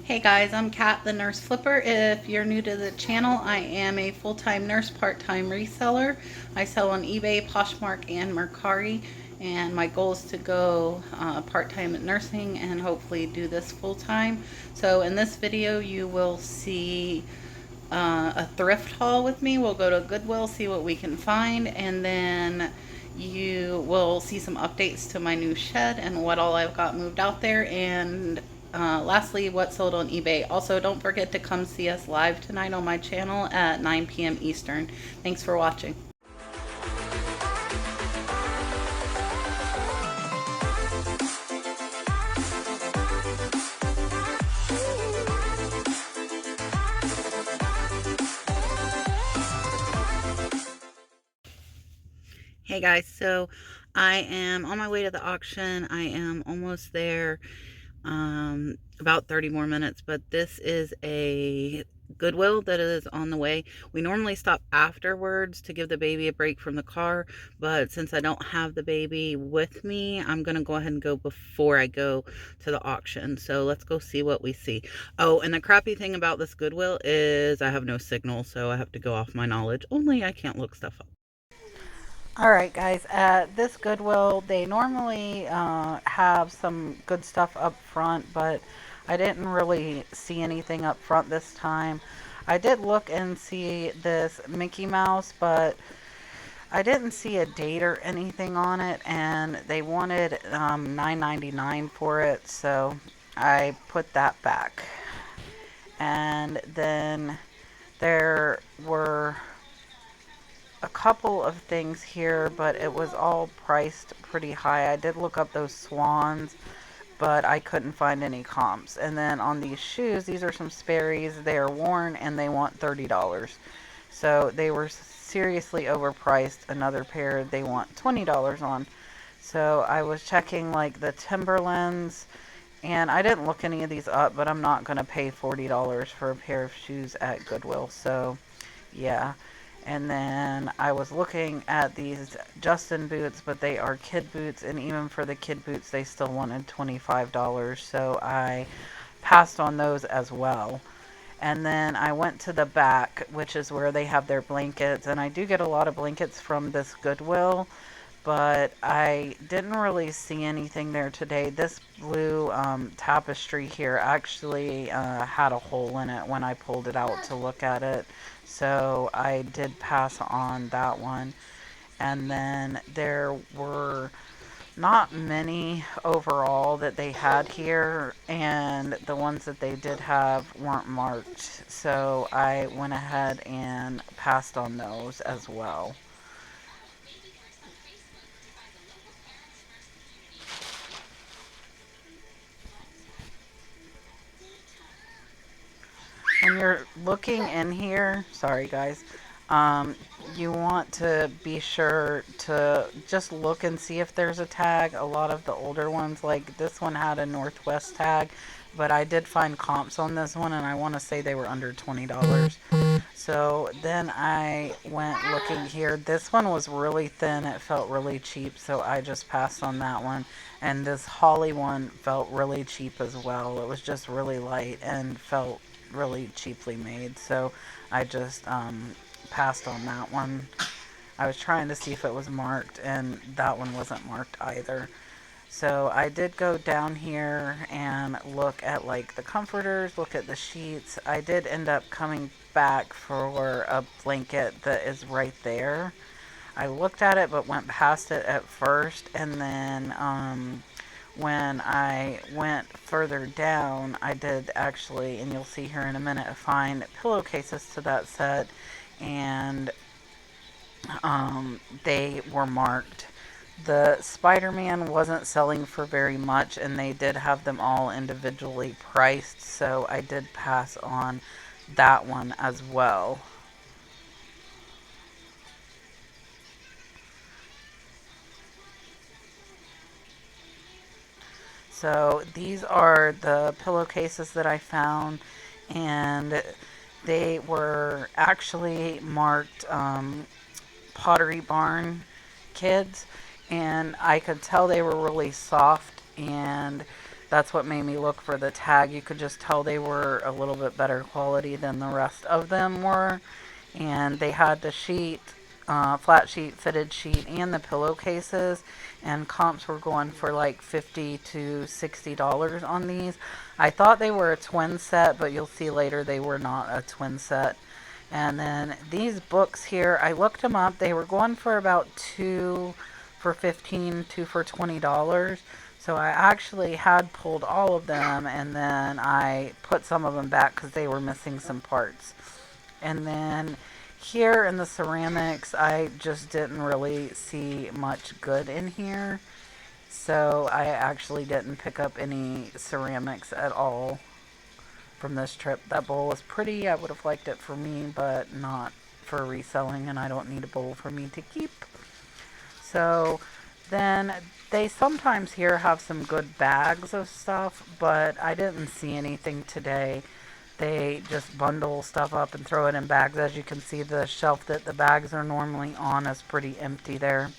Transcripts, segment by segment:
Hey guys, I'm Kat, the Nurse Flipper. If you're new to the channel, I am a full-time nurse, part-time reseller. I sell on eBay, Poshmark, and Mercari, and my goal is to go part-time at nursing and hopefully do this full-time. So in this video, you will see a thrift haul with me. We'll go to Goodwill, see what we can find, and then you will see some updates to my new shed and what all I've got moved out there, and lastly, what sold on eBay. Also, don't forget to come see us live tonight on my channel at 9 p.m. Eastern. Thanks for watching. Hey guys, so I am on my way to the auction. I am almost there, about 30 more minutes, but this is a Goodwill that is on the way. We normally stop afterwards to give the baby a break from the car, but since I don't have the baby with me, I'm going to go ahead and go before I go to the auction. So let's go see what we see. Oh, and the crappy thing about this Goodwill is I have no signal, so I have to go off my knowledge. Only I can't look stuff up. Alright guys, at this Goodwill, they normally have some good stuff up front, but I didn't really see anything up front this time. I did look and see this Mickey Mouse, but I didn't see a date or anything on it, and they wanted $9.99 for it, so I put that back. And then there were a couple of things here, but it was all priced pretty high. I did look up those Swans, but I couldn't find any comps. And then on these shoes, these are some Sperry's. They are worn and they want $30. So they were seriously overpriced. Another pair they want $20 on. So I was checking like the Timberlands, and I didn't look any of these up, but I'm not going to pay $40 for a pair of shoes at Goodwill. So yeah. And then I was looking at these Justin boots, but they are kid boots, and even for the kid boots, they still wanted $25. So I passed on those as well. And then I went to the back, which is where they have their blankets, and I do get a lot of blankets from this Goodwill, but I didn't really see anything there today. This blue tapestry here actually had a hole in it when I pulled it out to look at it, so I did pass on that one. And then there were not many overall that they had here, and the ones that they did have weren't marked, so I went ahead and passed on those as well. When you're looking in here, sorry guys, you want to be sure to just look and see if there's a tag. A lot of the older ones, like this one, had a Northwest tag, but I did find comps on this one, and I want to say they were under $20. So then I went looking here. This one was really thin. It felt really cheap, so I just passed on that one. And this Holly one felt really cheap as well. It was just really light and felt really cheaply made, so I just passed on that one. I was trying to see if it was marked, and that one wasn't marked either. So I did go down here and look at like the comforters, look at the sheets. I did end up coming back for a blanket that is right there. I looked at it but went past it at first, and then when I went further down, I did actually, and you'll see here in a minute, find pillowcases to that set, and they were marked. The Spider-Man wasn't selling for very much, and they did have them all individually priced, so I did pass on that one as well. So these are the pillowcases that I found, and they were actually marked Pottery Barn Kids, and I could tell they were really soft, and That's what made me look for the tag. You could just tell they were a little bit better quality than the rest of them were. And they had the sheet, flat sheet, fitted sheet, and the pillowcases. And comps were going for like $50 to $60 on these. I thought they were a twin set, but you'll see later they were not a twin set. And then these books here, I looked them up. They were going for about two for 15, two for $20. So I actually had pulled all of them, and then I put some of them back because they were missing some parts. And then here in the ceramics, I just didn't really see much good in here. So I actually didn't pick up any ceramics at all from this trip. That bowl was pretty. I would have liked it for me, but not for reselling, and I don't need a bowl for me to keep. So then they sometimes here have some good bags of stuff, but I didn't see anything today. They just bundle stuff up and throw it in bags. As you can see, the shelf that the bags are normally on is pretty empty there.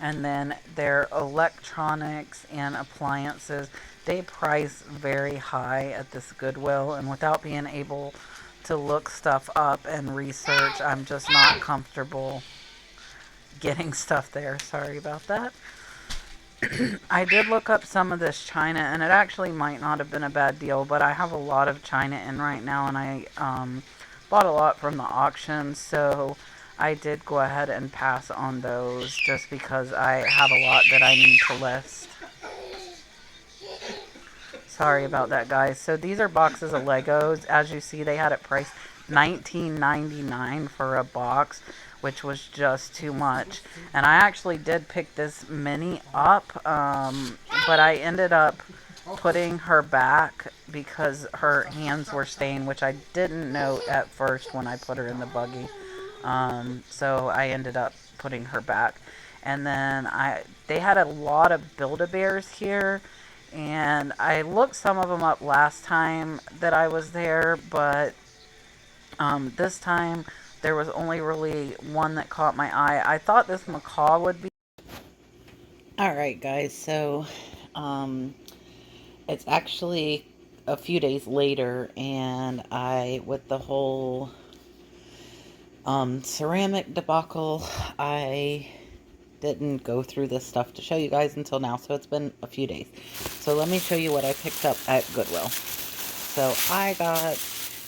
And then their electronics and appliances, they price very high at this Goodwill, and without being able to look stuff up and research, I'm just not comfortable getting stuff there. Sorry about that. I did look up some of this china, and it actually might not have been a bad deal, but I have a lot of china in right now, and I bought a lot from the auction, so I did go ahead and pass on those just because I have a lot that I need to list. Sorry about that, guys. So these are boxes of Legos. As you see, they had it priced $19.99 for a box, which was just too much. And I actually did pick this mini up, but I ended up putting her back because her hands were stained, which I didn't know at first when I put her in the buggy. So I ended up putting her back. And then they had a lot of Build-A-Bears here. And I looked some of them up last time that I was there, but this time there was only really one that caught my eye. I thought this macaw would be. Alright, guys, so it's actually a few days later, and with the whole ceramic debacle, I didn't go through this stuff to show you guys until now, so it's been a few days. So let me show you what I picked up at Goodwill. So I got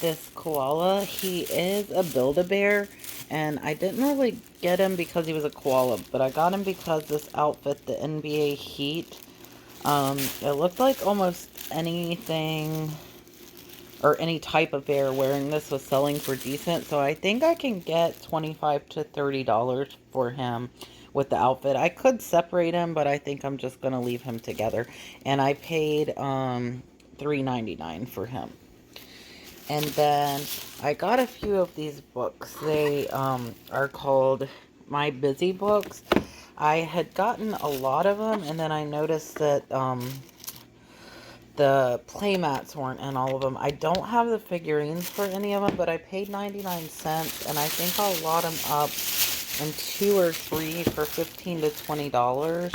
this koala. He is a Build-A-Bear, and I didn't really get him because he was a koala, but I got him because this outfit, the NBA Heat, it looked like almost anything or any type of bear wearing this was selling for decent, so I think I can get $25 to $30 for him with the outfit. I could separate him, but I think I'm just going to leave him together. And I paid $3.99 for him. And then I got a few of these books. They are called My Busy Books. I had gotten a lot of them, and then I noticed that the playmats weren't in all of them. I don't have the figurines for any of them, but I paid 99 cents, and I think I'll lot them up in 2 or 3 for $15 to $20.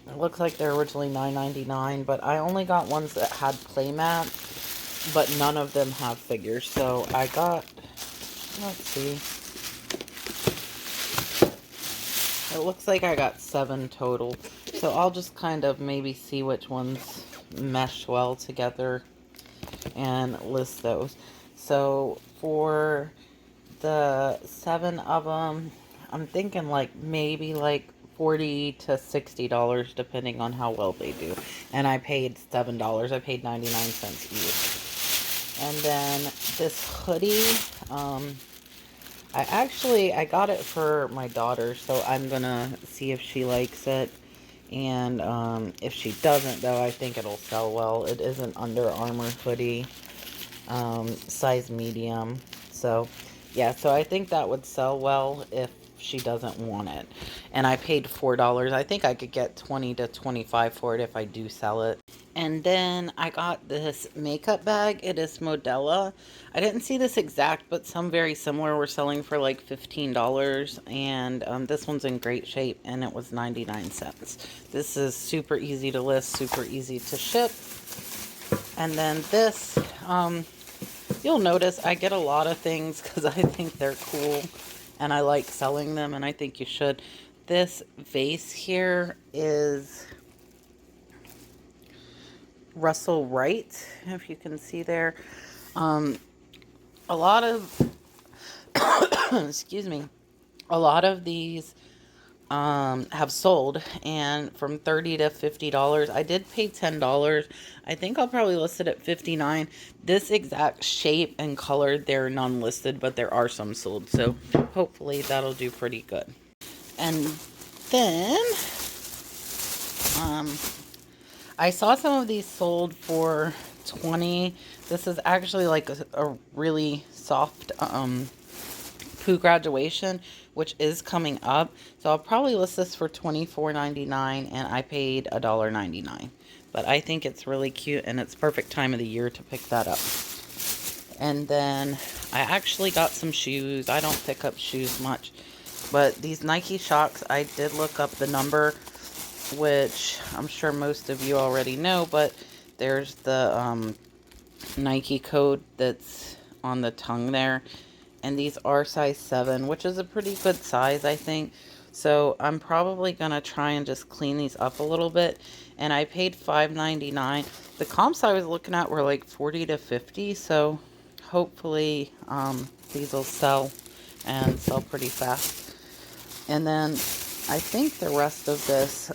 It looks like they're originally $9.99, but I only got ones that had playmats, but none of them have figures. So I got, let's see, it looks like I got 7 total. So I'll just kind of maybe see which ones mesh well together and list those. So for the 7 of them, I'm thinking like maybe like $40 to $60 depending on how well they do. And I paid $7. I paid 99 cents each. And then this hoodie, I got it for my daughter, so I'm gonna see if she likes it. And if she doesn't, though, I think it'll sell well. It is an Under Armour hoodie, size medium. So yeah, so I think that would sell well if she doesn't want it. And I paid $4. I think I could get 20 to 25 for it if I do sell it. And then I got this makeup bag. It is Modella. I didn't see this exact, but some very similar were selling for like $15. And this one's in great shape, and it was 99 cents. This is super easy to list, super easy to ship. And then this, you'll notice I get a lot of things because I think they're cool and I like selling them, and I think you should. This vase here is Russell Wright, if you can see there. A lot of, excuse me, a lot of these have sold, and from $30 to $50. I did pay $10. I think I'll probably list it at $59. This exact shape and color, they're none listed, but there are some sold, so hopefully that'll do pretty good. And then I saw some of these sold for $20. This is actually like a really soft Pooh graduation, which is coming up, so I'll probably list this for $24.99, and I paid $1.99. But I think it's really cute, and it's perfect time of the year to pick that up. And then I actually got some shoes. I don't pick up shoes much, but these Nike Shox, I did look up the number, which I'm sure most of you already know, but there's the Nike code that's on the tongue there. And these are size 7, which is a pretty good size, I think. So I'm probably going to try and just clean these up a little bit. And I paid $5.99. The comps I was looking at were like 40 to 50. So hopefully these will sell and sell pretty fast. And then I think the rest of this,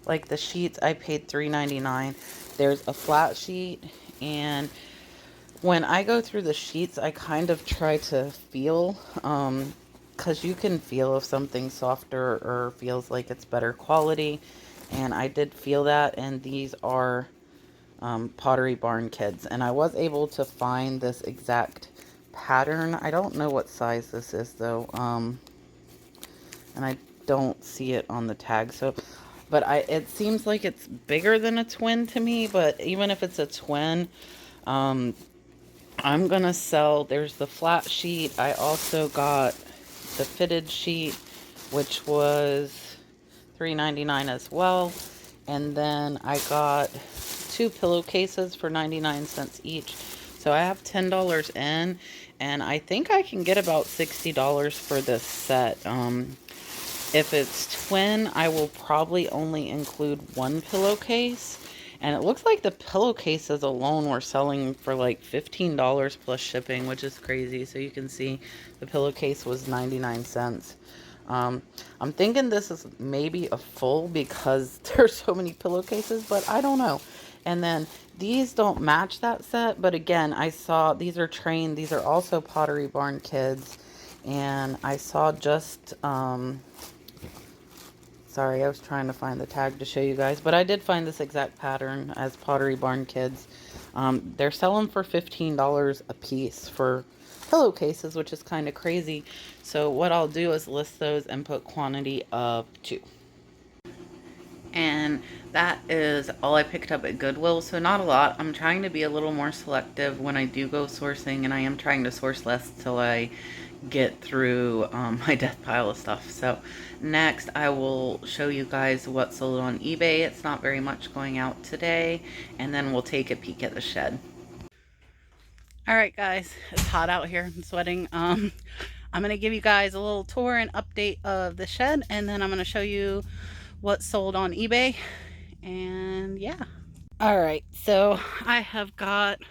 like the sheets, I paid $3.99. There's a flat sheet, and when I go through the sheets, I kind of try to feel, because you can feel if something's softer or feels like it's better quality, and I did feel that. And these are Pottery Barn Kids, and I was able to find this exact pattern. I don't know what size this is though, and I don't see it on the tag, so but it seems like it's bigger than a twin to me. But even if it's a twin, I'm gonna sell. There's the flat sheet. I also got the fitted sheet, which was $3.99 as well. And then I got 2 pillowcases for 99 cents each. So I have $10 in, and I think I can get about $60 for this set. If it's twin, I will probably only include 1 pillowcase. And it looks like the pillowcases alone were selling for like $15 plus shipping, which is crazy. So you can see the pillowcase was 99 cents. I'm thinking this is maybe a full because there's so many pillowcases, but I don't know. And then these don't match that set. But again, I saw these are trained. These are also Pottery Barn Kids. And I saw just... sorry, I was trying to find the tag to show you guys, but I did find this exact pattern as Pottery Barn Kids. They're selling for $15 a piece for pillowcases, which is kind of crazy. So what I'll do is list those and put quantity of 2. And that is all I picked up at Goodwill, so not a lot. I'm trying to be a little more selective when I do go sourcing, and I am trying to source less till I get through my death pile of stuff. So next I will show you guys what sold on eBay. It's not very much going out today, and then we'll take a peek at the shed. Alright guys, it's hot out here. I'm sweating. I'm going to give you guys a little tour and update of the shed, and then I'm going to show you what sold on eBay. And yeah. Alright, so I have got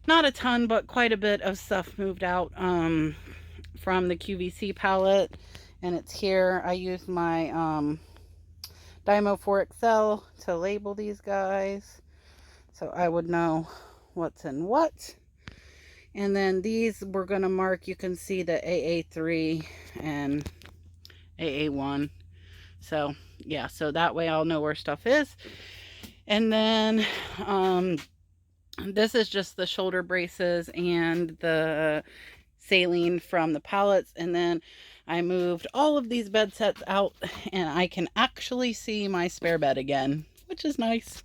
not a ton, but quite a bit of stuff moved out from the QVC palette, and it's here. I used my Dymo 4XL to label these guys so I would know what's in what. And then these we're going to mark. You can see the AA3 and AA1. So yeah, so that way I'll know where stuff is. And then this is just the shoulder braces and the saline from the pallets, and then I moved all of these bed sets out, and I can actually see my spare bed again, which is nice.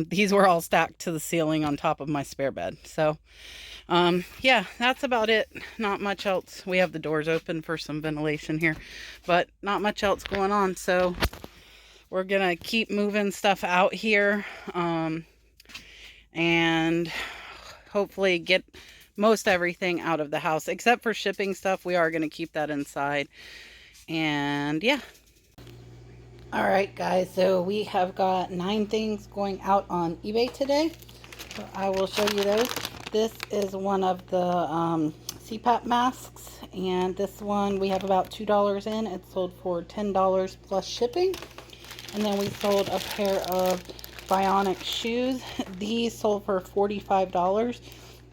These were all stacked to the ceiling on top of my spare bed. So yeah, that's about it. Not much else. We have the doors open for some ventilation here, but not much else going on. So we're gonna keep moving stuff out here, and hopefully get most everything out of the house, except for shipping stuff. We are gonna keep that inside. And yeah. All right, guys, so we have got 9 things going out on eBay today. So I will show you those. This is one of the CPAP masks, and this one we have about $2 in. It sold for $10 plus shipping. And then we sold a pair of Bionic shoes. These sold for $45.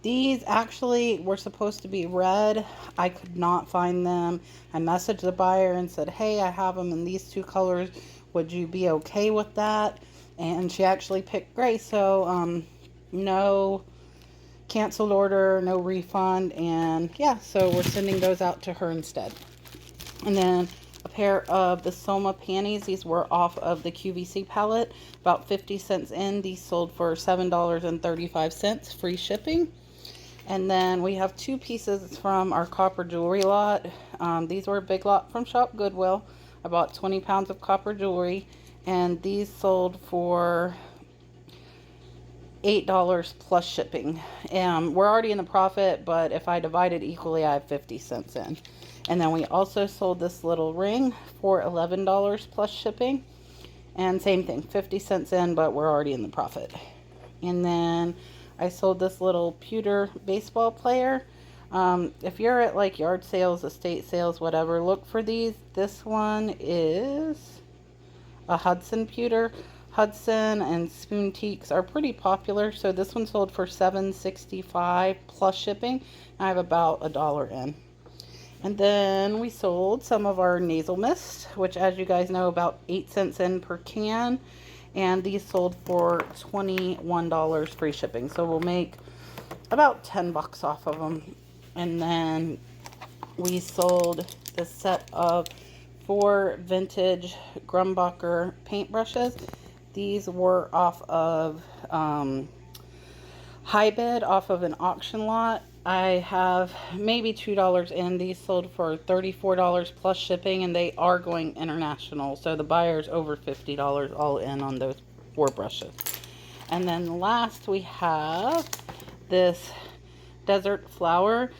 These actually were supposed to be red. I could not find them. I messaged the buyer and said, hey, I have them in these 2 colors. Would you be okay with that? And she actually picked gray. So no canceled order, no refund. And yeah, so we're sending those out to her instead. And then a pair of the Soma panties. These were off of the QVC palette, about 50 cents in. These sold for $7.35, free shipping. And then we have 2 pieces from our copper jewelry lot. These were a big lot from Shop Goodwill. I bought 20 pounds of copper jewelry, and these sold for $8 plus shipping. We're already in the profit, but if I divide it equally, I have 50 cents in. And then we also sold this little ring for $11 plus shipping. And same thing, 50 cents in, but we're already in the profit. And then I sold this little pewter baseball player. If you're at like yard sales, estate sales, whatever, look for these. This one is a Hudson pewter. Hudson and Spoontiques are pretty popular, so this one sold for $7.65 plus shipping. I have about $1 in. And then we sold some of our nasal mist, which, as you guys know, about 8 cents in per can. And these sold for $21 free shipping. So we'll make about 10 bucks off of them. And then we sold this set of 4 vintage Grumbacher paintbrushes. These were off of high bid, off of an auction lot. I have maybe $2 in. These sold for $34 plus shipping, and they are going international. So the buyer's over $50 all in on those 4 brushes. And then last we have this desert flower.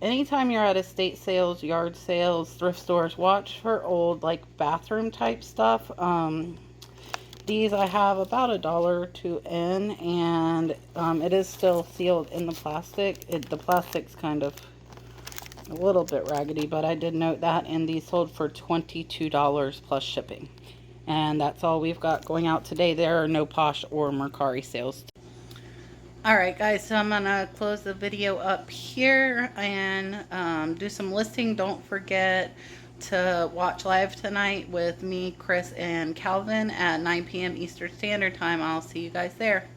Anytime you're at estate sales, yard sales, thrift stores, watch for old like bathroom type stuff. These I have about $1 or $2 in, and it is still sealed in the plastic. The plastic's kind of a little bit raggedy, but I did note that, and these sold for $22 plus shipping. And that's all we've got going out today. There are no Posh or Mercari sales. Alright guys, so I'm going to close the video up here and do some listing. Don't forget to watch live tonight with me, Chris, and Calvin at 9 p.m. Eastern Standard Time. I'll see you guys there.